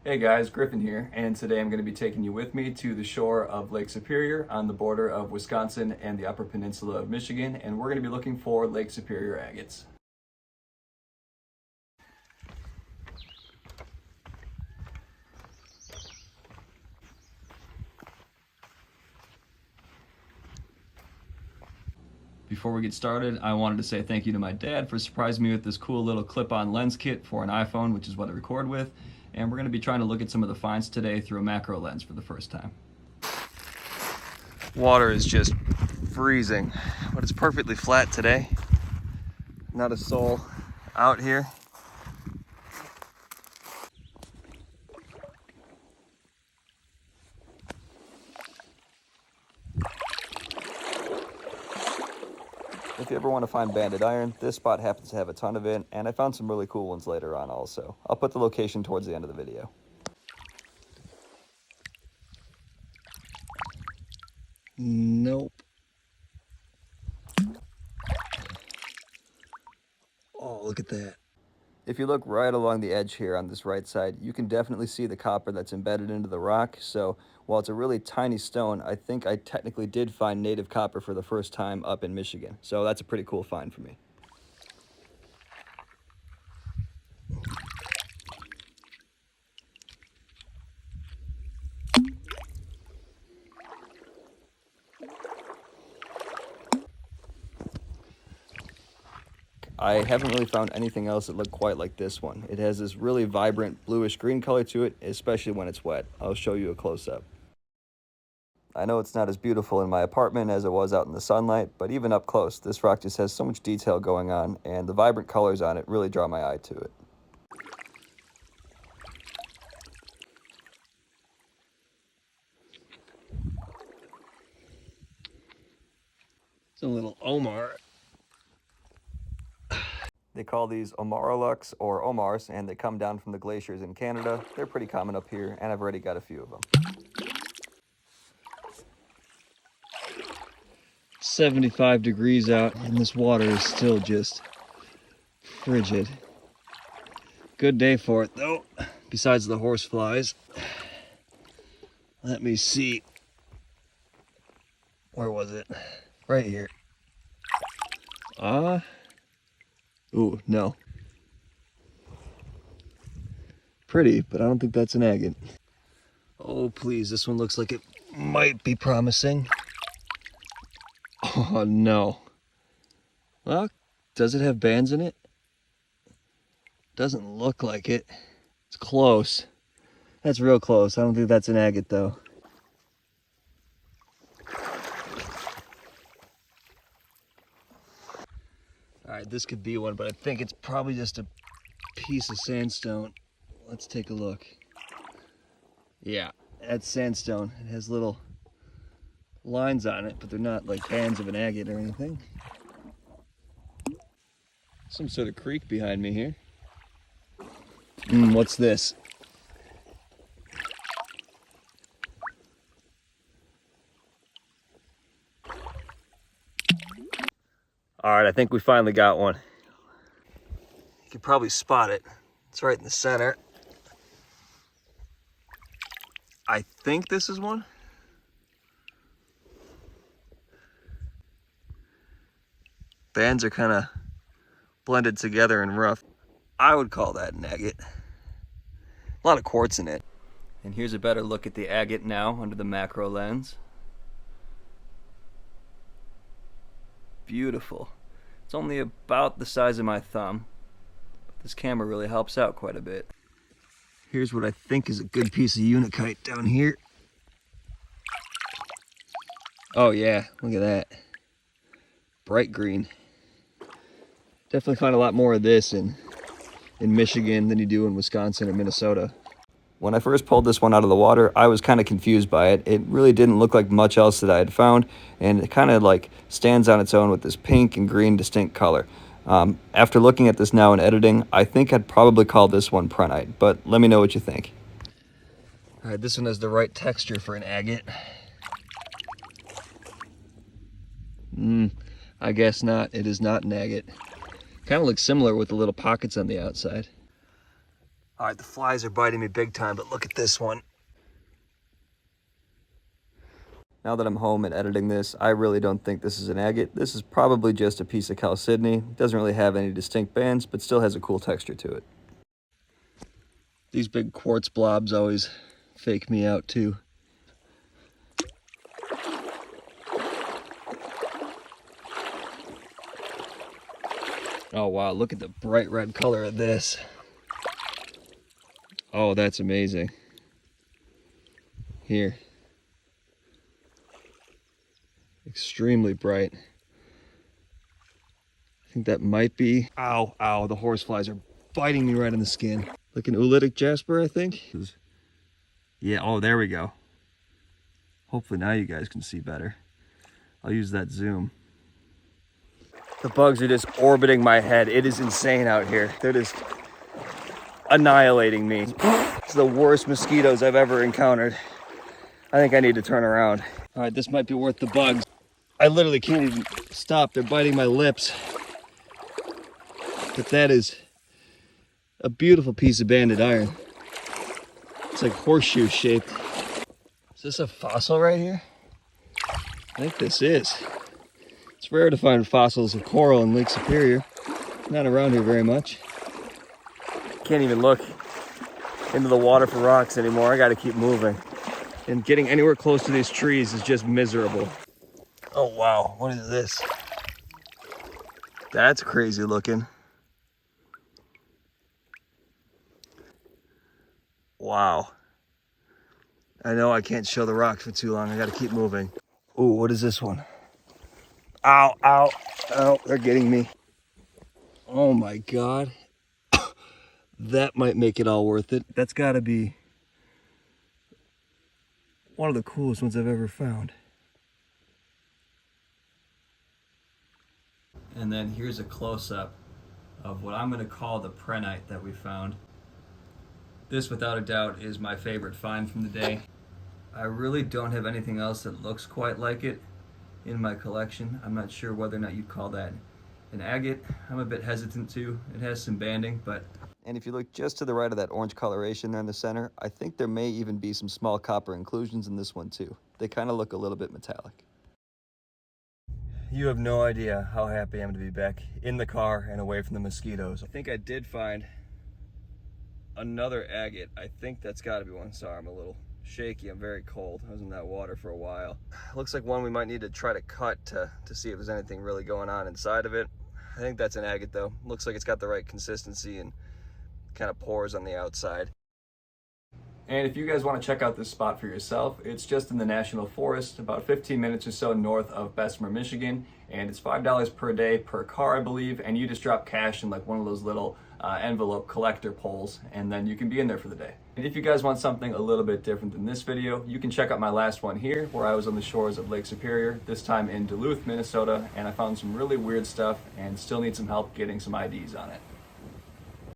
Hey guys, Griffin here, and today I'm going to be taking you with me to the shore of Lake Superior on the border of Wisconsin and the Upper Peninsula of Michigan, and we're going to be looking for Lake Superior Agates. Before we get started, I wanted to say thank you to my dad for surprising me with this cool little clip-on lens kit for an iPhone, which is what I record with. And we're going to be trying to look at some of the finds today through a macro lens for the first time. Water is just freezing, but it's perfectly flat today. Not a soul out here. If you ever want to find banded iron, this spot happens to have a ton of it, and I found some really cool ones later on also. I'll put the location towards the end of the video. Nope. Oh, look at that. If you look right along the edge here on this right side, you can definitely see the copper that's embedded into the rock. So while it's a really tiny stone, I think I technically did find native copper for the first time up in Michigan. So that's a pretty cool find for me. I haven't really found anything else that looked quite like this one. It has this really vibrant bluish green color to it, especially when it's wet. I'll show you a close-up. I know it's not as beautiful in my apartment as it was out in the sunlight, but even up close, this rock just has so much detail going on, and the vibrant colors on it really draw my eye to it. It's a little Omar. They call these Omarolux or Omars, and they come down from the glaciers in Canada. They're pretty common up here, and I've already got a few of them. 75 degrees out, and this water is still just frigid. Good day for it, though, besides the horse flies. Let me see. Where was it? Right here. Ooh, no. Pretty, but I don't think that's an agate. Oh, please, this one looks like it might be promising. Oh, no. Well, does it have bands in it? Doesn't look like it. It's close. That's real close. I don't think that's an agate, though. All right, this could be one, but I think it's probably just a piece of sandstone. Let's take a look. Yeah, that's sandstone. It has little lines on it, but they're not like bands of an agate or anything. Some sort of creek behind me here. What's this? All right, I think we finally got one. You can probably spot it. It's right in the center. I think this is one. Bands are kind of blended together and rough. I would call that an agate. A lot of quartz in it. And here's a better look at the agate now under the macro lens. Beautiful. It's only about the size of my thumb. But this camera really helps out quite a bit. Here's what I think is a good piece of unakite down here. Oh yeah, look at that. Bright green. Definitely find a lot more of this in Michigan than you do in Wisconsin or Minnesota. When I first pulled this one out of the water, I was kind of confused by it. It really didn't look like much else that I had found, and it kind of like stands on its own with this pink and green distinct color. After looking at this now in editing, I think I'd probably call this one prehnite, but let me know what you think. All right, this one has the right texture for an agate. I guess not. It is not an agate. Kind of looks similar with the little pockets on the outside. All right, the flies are biting me big time, but look at this one. Now that I'm home and editing this, I really don't think this is an agate. This is probably just a piece of chalcedony. It doesn't really have any distinct bands, but still has a cool texture to it. These big quartz blobs always fake me out too. Oh wow, look at the bright red color of this. Oh, that's amazing. Here. Extremely bright. I think that might be, ow, ow, the horseflies are biting me right in the skin. Like an oolitic jasper, I think. Yeah, oh, there we go. Hopefully now you guys can see better. I'll use that zoom. The bugs are just orbiting my head. It is insane out here. They're just annihilating me. It's the worst mosquitoes I've ever encountered. I think I need to turn around. All right, this might be worth the bugs. I literally can't even stop. They're biting my lips. But that is a beautiful piece of banded iron. It's like horseshoe shaped. Is this a fossil right here? I think this is. It's rare to find fossils of coral in Lake Superior. Not around here very much. Can't even look into the water for rocks anymore. I gotta keep moving. And getting anywhere close to these trees is just miserable. Oh wow, what is this? That's crazy looking. Wow. I know I can't show the rocks for too long. I gotta keep moving. Ooh, what is this one? Ow, ow, ow, they're getting me. Oh my God. That might make it all worth it. That's gotta be one of the coolest ones I've ever found. And then here's a close-up of what I'm gonna call the prehnite that we found. This, without a doubt, is my favorite find from the day. I really don't have anything else that looks quite like it in my collection. I'm not sure whether or not you'd call that an agate. I'm a bit hesitant to. It has some banding, but... And if you look just to the right of that orange coloration there in the center, I think there may even be some small copper inclusions in this one too. They kind of look a little bit metallic. You have no idea how happy I am to be back in the car and away from the mosquitoes. I think I did find another agate. I think that's got to be one. Sorry, I'm a little shaky. I'm very cold. I was in that water for a while. Looks like one we might need to try to cut to see if there's anything really going on inside of it. I think that's an agate though. Looks like it's got the right consistency and kind of pores on the outside. And if you guys want to check out this spot for yourself, it's just in the National Forest, about 15 minutes or so north of Bessemer, Michigan, and it's $5 per day per car, I believe, and you just drop cash in like one of those little envelope collector poles, and then you can be in there for the day. And if you guys want something a little bit different than this video, you can check out my last one here, where I was on the shores of Lake Superior, this time in Duluth, Minnesota, and I found some really weird stuff and still need some help getting some IDs on it.